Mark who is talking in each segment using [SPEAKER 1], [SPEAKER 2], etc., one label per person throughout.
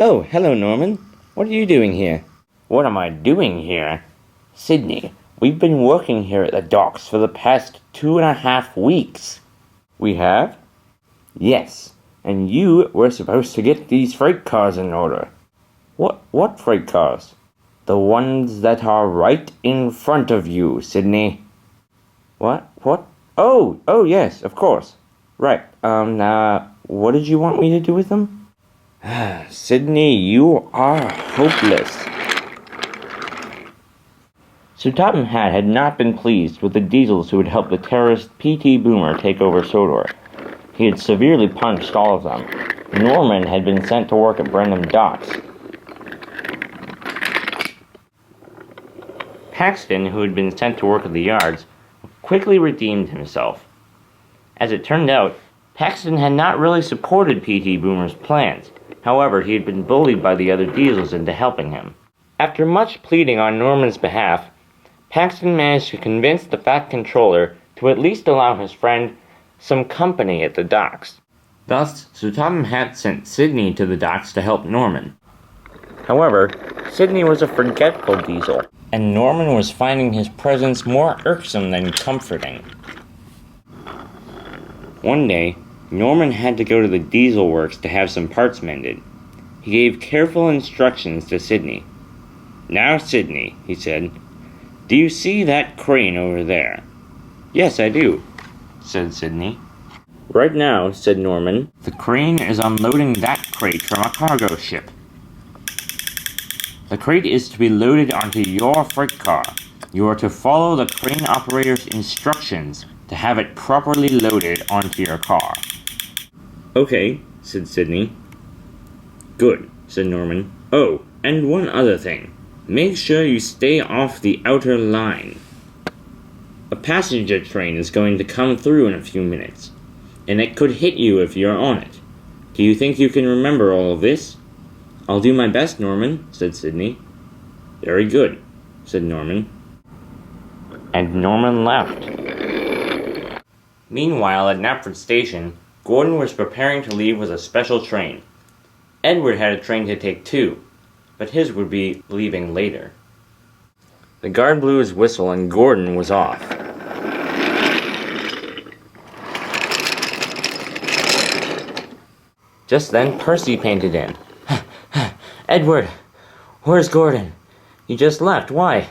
[SPEAKER 1] Oh, hello, Norman. What are you doing here?
[SPEAKER 2] What am I doing here? Sidney, we've been working here at the docks for the past 2.5 weeks.
[SPEAKER 1] We have?
[SPEAKER 2] Yes, and you were supposed to get these freight cars in order.
[SPEAKER 1] What freight cars?
[SPEAKER 2] The ones that are right in front of you, Sidney.
[SPEAKER 1] What? Oh, yes, of course. Right, what did you want me to do with them?
[SPEAKER 2] Sidney, you are hopeless. Sir Topham Hatt had not been pleased with the diesels who had helped the terrorist P.T. Boomer take over Sodor. He had severely punished all of them. Norman had been sent to work at Brendam Docks. Paxton, who had been sent to work at the yards, quickly redeemed himself. As it turned out, Paxton had not really supported P.T. Boomer's plans. However, he had been bullied by the other diesels into helping him. After much pleading on Norman's behalf, Paxton managed to convince the fat controller to at least allow his friend some company at the docks. Thus, Sir Topham Hatt sent Sidney to the docks to help Norman. However, Sidney was a forgetful diesel, and Norman was finding his presence more irksome than comforting. One day, Norman had to go to the diesel works to have some parts mended. He gave careful instructions to Sidney. "Now, Sidney," he said, "do you see that crane over there?"
[SPEAKER 1] "Yes, I do," said Sidney.
[SPEAKER 2] "Right now," said Norman, "the crane is unloading that crate from a cargo ship. The crate is to be loaded onto your freight car. You are to follow the crane operator's instructions to have it properly loaded onto your car."
[SPEAKER 1] "Okay," said Sidney.
[SPEAKER 2] "Good," said Norman. "Oh, and one other thing. Make sure you stay off the outer line. A passenger train is going to come through in a few minutes, and it could hit you if you're on it. Do you think you can remember all of this?"
[SPEAKER 1] "I'll do my best, Norman," said Sidney.
[SPEAKER 2] "Very good," said Norman. And Norman left. Meanwhile, at Knapford Station, Gordon was preparing to leave with a special train. Edward had a train to take too, but his would be leaving later. The guard blew his whistle and Gordon was off. Just then, Percy panted in. "Edward, where's Gordon? He just left. Why?"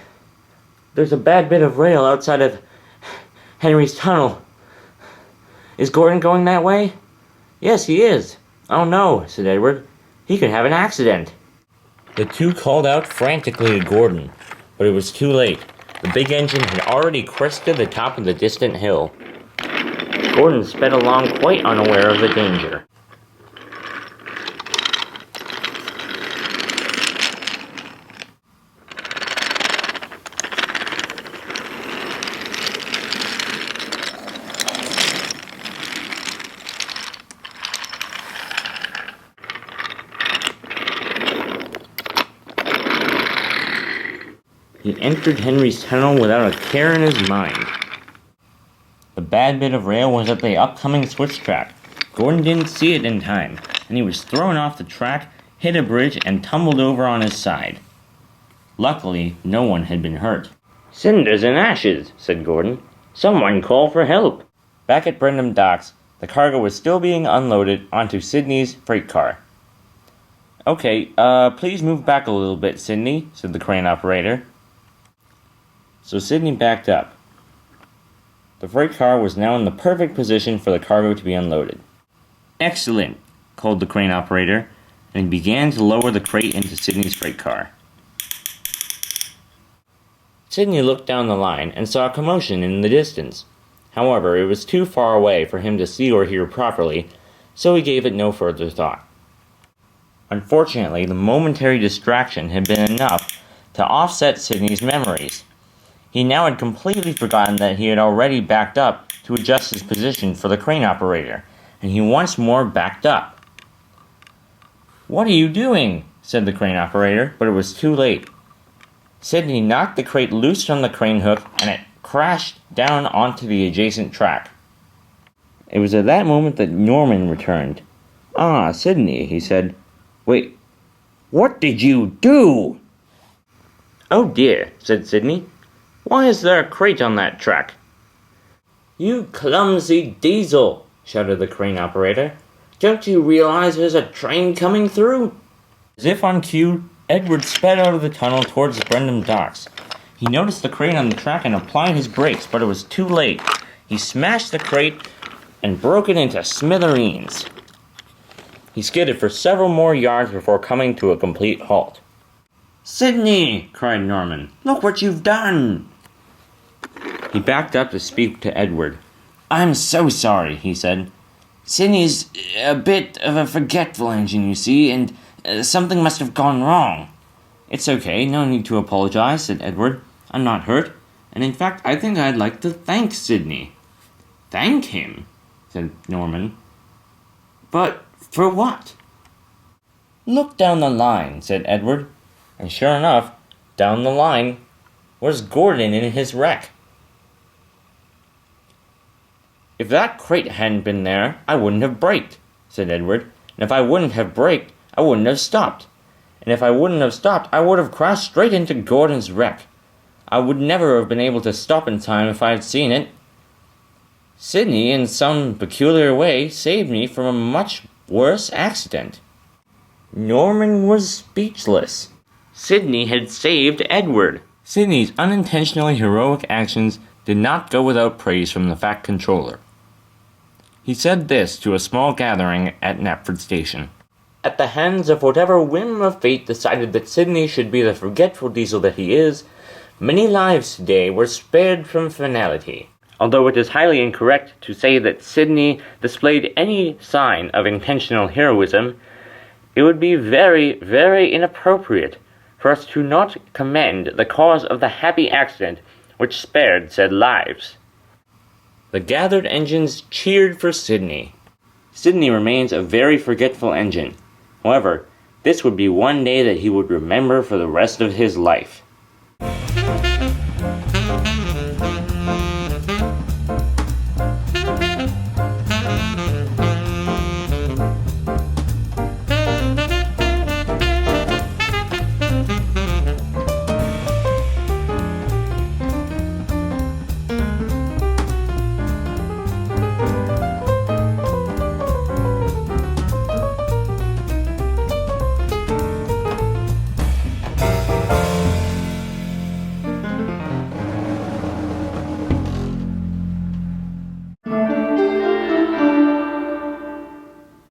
[SPEAKER 2] "There's a bad bit of rail outside of Henry's tunnel." "Is Gordon going that way?" "Yes, he is." "Oh no," said Edward. "He could have an accident." The two called out frantically to Gordon, but it was too late. The big engine had already crested the top of the distant hill. Gordon sped along quite unaware of the danger. He entered Henry's tunnel without a care in his mind. The bad bit of rail was at the upcoming switch track. Gordon didn't see it in time, and he was thrown off the track, hit a bridge, and tumbled over on his side. Luckily, no one had been hurt. "Cinders and ashes," said Gordon. "Someone call for help." Back at Brendam Docks, the cargo was still being unloaded onto Sidney's freight car. "Okay, please move back a little bit, Sidney," said the crane operator. So Sidney backed up. The freight car was now in the perfect position for the cargo to be unloaded. "Excellent," called the crane operator, and he began to lower the crate into Sidney's freight car. Sidney looked down the line and saw a commotion in the distance. However, it was too far away for him to see or hear properly, so he gave it no further thought. Unfortunately, the momentary distraction had been enough to offset Sidney's memories. He now had completely forgotten that he had already backed up to adjust his position for the crane operator, and he once more backed up. "What are you doing?" said the crane operator, but it was too late. Sidney knocked the crate loose from the crane hook, and it crashed down onto the adjacent track. It was at that moment that Norman returned. "Ah, Sidney," he said. "Wait,
[SPEAKER 1] What did you do?
[SPEAKER 2] "Oh dear," said Sidney. "Why is there a crate on that track?" "You clumsy diesel," shouted the crane operator. "Don't you realize there's a train coming through?" As if on cue, Edward sped out of the tunnel towards Brendam Docks. He noticed the crate on the track and applied his brakes, but it was too late. He smashed the crate and broke it into smithereens. He skidded for several more yards before coming to a complete halt. "Sidney!" cried Norman. "Look what you've done!" He backed up to speak to Edward. "I'm so sorry," he said. "Sidney's a bit of a forgetful engine, you see, and something must have gone wrong." "It's okay, no need to apologize," said Edward. "I'm not hurt, and in fact I think I'd like to thank Sidney." "Thank him?" said Norman. "But for what?" "Look down the line," said Edward, and sure enough, down the line was Gordon in his wreck. "If that crate hadn't been there, I wouldn't have braked," said Edward. "And if I wouldn't have braked, I wouldn't have stopped. And if I wouldn't have stopped, I would have crashed straight into Gordon's wreck. I would never have been able to stop in time if I had seen it. Sidney, in some peculiar way, saved me from a much worse accident." Norman was speechless. Sidney had saved Edward. Sidney's unintentionally heroic actions did not go without praise from the Fat Controller. He said this to a small gathering at Knapford Station. "At the hands of whatever whim of fate decided that Sidney should be the forgetful diesel that he is, many lives today were spared from finality. Although it is highly incorrect to say that Sidney displayed any sign of intentional heroism, it would be very, very inappropriate for us to not commend the cause of the happy accident which spared said lives." The gathered engines cheered for Sidney. Sidney remains a very forgetful engine. However, this would be one day that he would remember for the rest of his life.